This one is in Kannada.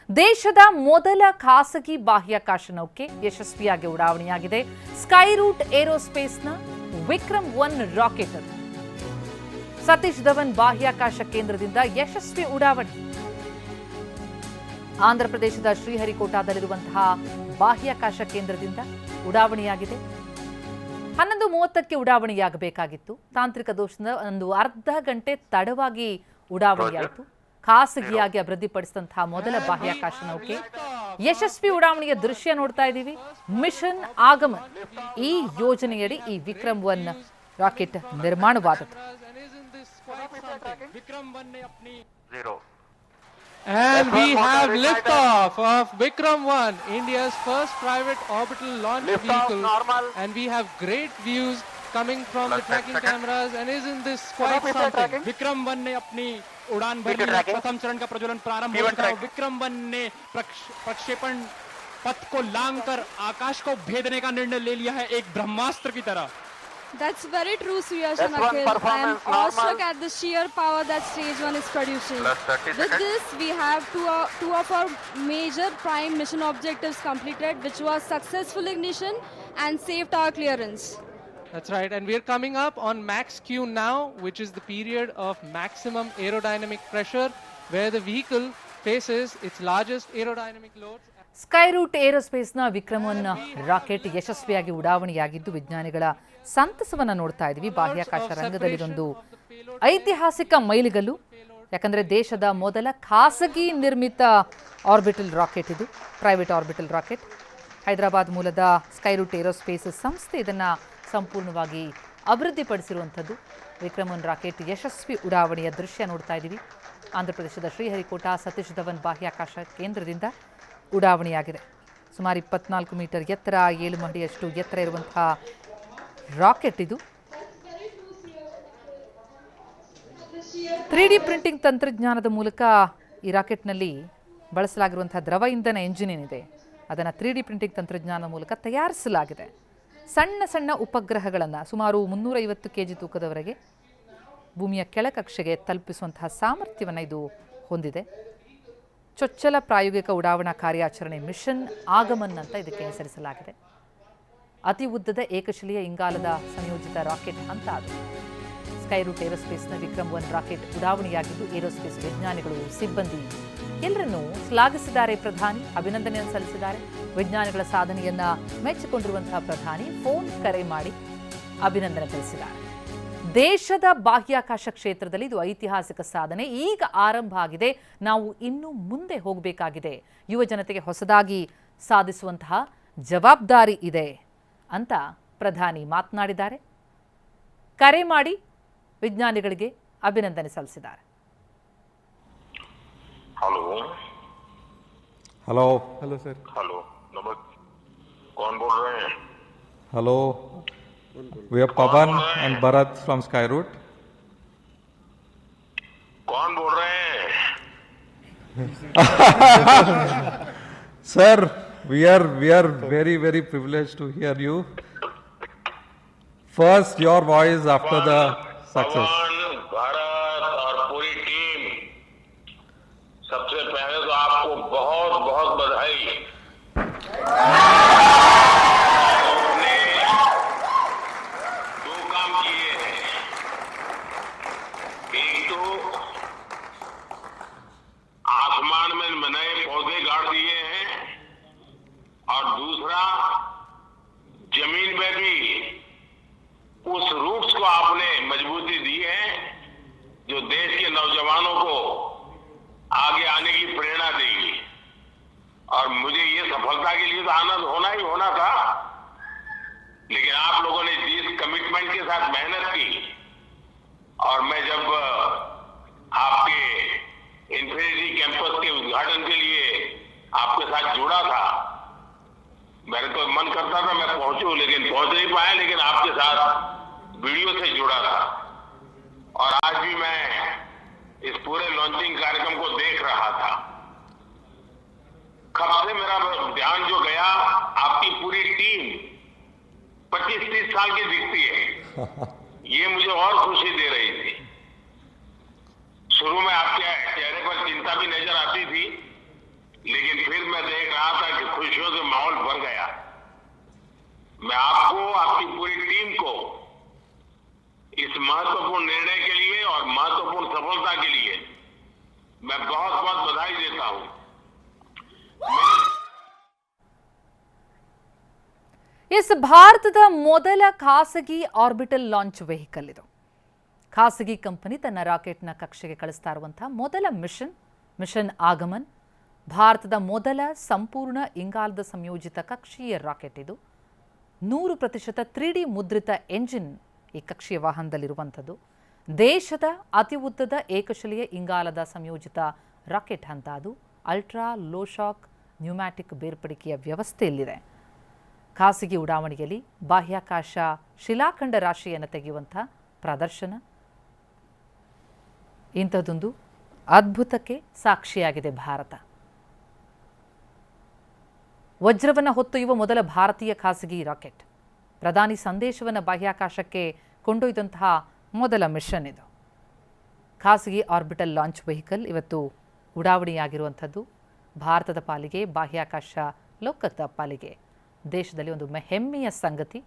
ದೇಶದ ಮೊದಲ ಖಾಸಗಿ ಬಾಹ್ಯಾಕಾಶ ನೌಕೆ ಯಶಸ್ವಿಯಾಗಿ ಉಡಾವಣೆಯಾಗಿದೆ. ಸ್ಕೈ ರೂಟ್ ಏರೋಸ್ಪೇಸ್ನ ವಿಕ್ರಮ್-1 ರಾಕೆಟ್ ಅದು ಸತೀಶ್ ಧವನ್ ಬಾಹ್ಯಾಕಾಶ ಕೇಂದ್ರದಿಂದ ಯಶಸ್ವಿ ಉಡಾವಣೆ. ಆಂಧ್ರಪ್ರದೇಶದ ಶ್ರೀಹರಿಕೋಟಾದಲ್ಲಿರುವಂತಹ ಬಾಹ್ಯಾಕಾಶ ಕೇಂದ್ರದಿಂದ ಉಡಾವಣೆಯಾಗಿದೆ. 11:30ಕ್ಕೆ ಉಡಾವಣೆಯಾಗಬೇಕಾಗಿತ್ತು. ತಾಂತ್ರಿಕ ದೋಷದಿಂದ ಒಂದು ಅರ್ಧ ಗಂಟೆ ತಡವಾಗಿ ಉಡಾವಣೆಯಾಯಿತು. ಖಾಸಗಿಯಾಗಿ ಅಭಿವೃದ್ಧಿಪಡಿಸಿದಂತಹ ಮೊದಲ ಬಾಹ್ಯಾಕಾಶ ನೌಕೆ ಯಶಸ್ವಿ ಉಡಾವಣೆಯ ದೃಶ್ಯ ನೋಡ್ತಾ ಇದ್ದೀವಿ. ಮಿಷನ್ ಆಗಮನ್ ಈ ಯೋಜನೆಯಡಿ ಈ ವಿಕ್ರಮ್-1 rocket ನಿರ್ಮಾಣವಾದದ್ದು. And we have liftoff of Vikram-1, India's first private orbital launch vehicle. And we have great views coming from the tracking cameras. And isn't this quite something? Vikram-1 ने अपनी उड़ान भरी है. प्रथम चरण का प्रज्वलन प्रारंभ हो चुका है. Vikram-1 ने प्रक्षेपण पथ को लांघकर आकाश को भेदने का निर्णय ले लिया है, एक ब्रह्मास्त्र की तरह. That's very true, Suyash and Akhil. I am awestruck at the sheer power that Stage 1 is producing. With this, we have two of our major prime mission objectives completed, which was successful ignition and safe tower clearance. That's right, and we're coming up on max Q now, which is the period of maximum aerodynamic pressure, where the vehicle faces its largest aerodynamic loads. Skyroot ಏರೋಸ್ಪೇಸ್ನ ವಿಕ್ರಮ್-1 ರಾಕೆಟ್ ಯಶಸ್ವಿಯಾಗಿ ಉಡಾವಣೆಯಾಗಿದ್ದು ವಿಜ್ಞಾನಿಗಳ ಸಂತಸವನ್ನ ನೋಡ್ತಾ ಇದ್ವಿ. ಬಾಹ್ಯಾಕಾಶ ರಂಗದಲ್ಲಿ ಒಂದು ಐತಿಹಾಸಿಕ ಮೈಲಿಗಲ್ಲು. ಯಾಕಂದ್ರೆ ದೇಶದ ಮೊದಲ ಖಾಸಗಿ ನಿರ್ಮಿತ ಆರ್ಬಿಟಲ್ ರಾಕೆಟ್ ಇದು, ಪ್ರೈವೇಟ್ ಆರ್ಬಿಟಲ್ ರಾಕೆಟ್. ಹೈದರಾಬಾದ್ ಮೂಲದ ಸ್ಕೈ ರೂಟ್ ಏರೋಸ್ಪೇಸ್ ಸಂಸ್ಥೆ ಇದನ್ನ ಸಂಪೂರ್ಣವಾಗಿ ಅಭಿವೃದ್ಧಿಪಡಿಸಿರುವಂಥದ್ದು. ವಿಕ್ರಮ್-1 ರಾಕೆಟ್ ಯಶಸ್ವಿ ಉಡಾವಣೆಯ ದೃಶ್ಯ ನೋಡ್ತಾ ಇದ್ದೀವಿ. ಆಂಧ್ರಪ್ರದೇಶದ ಶ್ರೀಹರಿಕೋಟಾ ಸತೀಶ್ ಧವನ್ ಬಾಹ್ಯಾಕಾಶ ಕೇಂದ್ರದಿಂದ ಉಡಾವಣೆಯಾಗಿದೆ. ಸುಮಾರು 24 ಮೀಟರ್ ಎತ್ತರ, 7 ಮಹಡಿಯಷ್ಟು ಎತ್ತರ ಇರುವಂತಹ ರಾಕೆಟ್ ಇದು. 3D ಪ್ರಿಂಟಿಂಗ್ ತಂತ್ರಜ್ಞಾನದ ಮೂಲಕ ಈ ರಾಕೆಟ್ನಲ್ಲಿ ಬಳಸಲಾಗಿರುವಂತಹ ದ್ರವ ಇಂಧನ ಎಂಜಿನ್ ಏನಿದೆ ಅದನ್ನು 3D ಪ್ರಿಂಟಿಂಗ್ ತಂತ್ರಜ್ಞಾನದ ಮೂಲಕ ತಯಾರಿಸಲಾಗಿದೆ. ಸಣ್ಣ ಸಣ್ಣ ಉಪಗ್ರಹಗಳನ್ನು ಸುಮಾರು 350 kg ತೂಕದವರೆಗೆ ಭೂಮಿಯ ಕೆಳಕಕ್ಷೆಗೆ ತಲುಪಿಸುವಂತಹ ಸಾಮರ್ಥ್ಯವನ್ನು ಇದು ಹೊಂದಿದೆ. ಚೊಚ್ಚಲ ಪ್ರಾಯೋಗಿಕ ಉಡಾವಣಾ ಕಾರ್ಯಾಚರಣೆ ಮಿಷನ್ ಆಗಮನ್ ಅಂತ ಇದಕ್ಕೆ ಹೆಸರಿಸಲಾಗಿದೆ. ಅತಿ ಉದ್ದದ ಏಕಶಿಲೆಯ ಇಂಗಾಲದ ಸಂಯೋಜಿತ ರಾಕೆಟ್ ಹಂತ ಅದು. ಸ್ಕೈ ರೂಟ್ ಏರೋಸ್ಪೇಸ್ನ ವಿಕ್ರಮ್-1 ರಾಕೆಟ್ ಉಡಾವಣೆಯಾಗಿದ್ದು ಏರೋಸ್ಪೇಸ್ ವಿಜ್ಞಾನಿಗಳು, ಸಿಬ್ಬಂದಿ ಎಲ್ಲರನ್ನೂ ಶ್ಲಾಘಿಸಿದ್ದಾರೆ. ಪ್ರಧಾನಿ ಅಭಿನಂದನೆಯನ್ನು ಸಲ್ಲಿಸಿದ್ದಾರೆ. ವಿಜ್ಞಾನಿಗಳ ಸಾಧನೆಯನ್ನ ಮೆಚ್ಚಿಕೊಂಡಿರುವಂತಹ ಪ್ರಧಾನಿ ಫೋನ್ ಕರೆ ಮಾಡಿ ಅಭಿನಂದನೆ ತಿಳಿಸಿದ್ದಾರೆ. ದೇಶದ ಬಾಹ್ಯಾಕಾಶ ಕ್ಷೇತ್ರದಲ್ಲಿ ಇದು ಐತಿಹಾಸಿಕ ಸಾಧನೆ ಈಗ ಆರಂಭ ಆಗಿದೆ. ನಾವು ಇನ್ನೂ ಮುಂದೆ ಹೋಗಬೇಕಾಗಿದೆ. ಯುವ ಜನತೆಗೆ ಹೊಸದಾಗಿ ಸಾಧಿಸುವಂತಹ ಜವಾಬ್ದಾರಿ ಇದೆ ಅಂತ ಪ್ರಧಾನಿ ಮಾತನಾಡಿದ್ದಾರೆ. ಕರೆ ಮಾಡಿ ವಿಜ್ಞಾನಿಗಳಿಗೆ ಅಭಿನಂದನೆ ಸಲ್ಲಿಸಿದ್ದಾರೆ. Hello hello Hello, sir. Hello नमस्ते, कौन बोल रहे हैं? Hello we are Pavan and Bharat from Skyroot. कौन बोल रहे हैं? Sir, we are very privileged to hear you. First your voice after the success. पवन, भारत और पूरी टीम, सबसे पहले तो आपको बहुत बहुत बधाई. आपने 2 काम किए हैं. एक तो आसमान में नए पौधे गाड़ दिए हैं और दूसरा जमीन में भी उस रूट्स को आपने मजबूती दी है जो देश के नौजवानों को आगे आने की प्रेरणा देगी. और मुझे ये सफलता के लिए तो आनंद होना ही होना था, लेकिन आप लोगों ने जिस कमिटमेंट के साथ मेहनत की, और मैं जब आपके इन्फिनिटी कैंपस के उद्घाटन के लिए आपके साथ जुड़ा था, मेरे तो मन करता था मैं पहुंचूं, लेकिन पहुंच नहीं पाया, लेकिन आपके साथ वीडियो से जुड़ा था. और आज भी मैं इस पूरे लॉन्चिंग कार्यक्रम को देख रहा था. कब से मेरा ध्यान जो गया, आपकी पूरी टीम 25-30 साल की दिखती है. ये मुझे और खुशी दे रही थी. शुरू में आपके चेहरे पर चिंता भी नजर आती थी, लेकिन खुशियों से माहौल भर गया। मैं आपको, आपकी पूरी टीम को इस महत्वपूर्ण निर्णय के लिए और महत्वपूर्ण सफलता के लिए मैं बहुत बहुत बधाई देता हूं। ಎಸ್ ಭಾರತದ ಮೊದಲ ಖಾಸಗಿ ಆರ್ಬಿಟಲ್ ಲಾಂಚ್ ವೆಹಿಕಲ್ ಇದು. ಖಾಸಗಿ ಕಂಪನಿ ತನ್ನ ರಾಕೆಟ್ನ ಕಕ್ಷೆಗೆ ಕಳಿಸ್ತಾ ಇರುವಂತಹ ಮೊದಲ ಮಿಷನ್ ಆಗಮನ್. ಭಾರತದ ಮೊದಲ ಸಂಪೂರ್ಣ ಇಂಗಾಲದ ಸಂಯೋಜಿತ ಕಕ್ಷೀಯ ರಾಕೆಟ್ ಇದು. 100% 3D ಮುದ್ರಿತ ಎಂಜಿನ್ ಈ ಕಕ್ಷೀಯ ವಾಹನದಲ್ಲಿರುವಂಥದ್ದು. ದೇಶದ ಅತಿ ಉದ್ದದ ಏಕಶಿಲೆಯ ಇಂಗಾಲದ ಸಂಯೋಜಿತ ರಾಕೆಟ್ ಹಂತ ಅದು. ಅಲ್ಟ್ರಾ ಲೋ ಶಾಕ್ ನ್ಯೂಮ್ಯಾಟಿಕ್ ಬೇರ್ಪಡಿಕೆಯ ವ್ಯವಸ್ಥೆಯಲ್ಲಿದೆ. ಖಾಸಗಿ ಉಡಾವಣೆಯಲ್ಲಿ ಬಾಹ್ಯಾಕಾಶ ಶಿಲಾಖಂಡ ರಾಶಿಯನ್ನು ತೆಗೆಯುವಂಥ ಪ್ರದರ್ಶನ ಇಂಥದ್ದೊಂದು ಅದ್ಭುತಕ್ಕೆ ಸಾಕ್ಷಿಯಾಗಿದೆ ಭಾರತ. ವಜ್ರವನ್ನು ಹೊತ್ತೊಯ್ಯುವ ಮೊದಲ ಭಾರತೀಯ ಖಾಸಗಿ ರಾಕೆಟ್. ಪ್ರಧಾನಿ ಸಂದೇಶವನ್ನು ಬಾಹ್ಯಾಕಾಶಕ್ಕೆ ಕೊಂಡೊಯ್ದಂತಹ ಮೊದಲ ಮಿಷನ್ ಇದು. ಖಾಸಗಿ ಆರ್ಬಿಟಲ್ ಲಾಂಚ್ ವೆಹಿಕಲ್ ಇವತ್ತು ಉಡಾವಣೆಯಾಗಿರುವಂಥದ್ದು ಭಾರತದ ಪಾಲಿಗೆ, ಬಾಹ್ಯಾಕಾಶ ಲೋಕದ ಪಾಲಿಗೆ ದೇಶದಲ್ಲಿ ಒಂದು ಹೆಮ್ಮೆಯ ಸಂಗತಿ.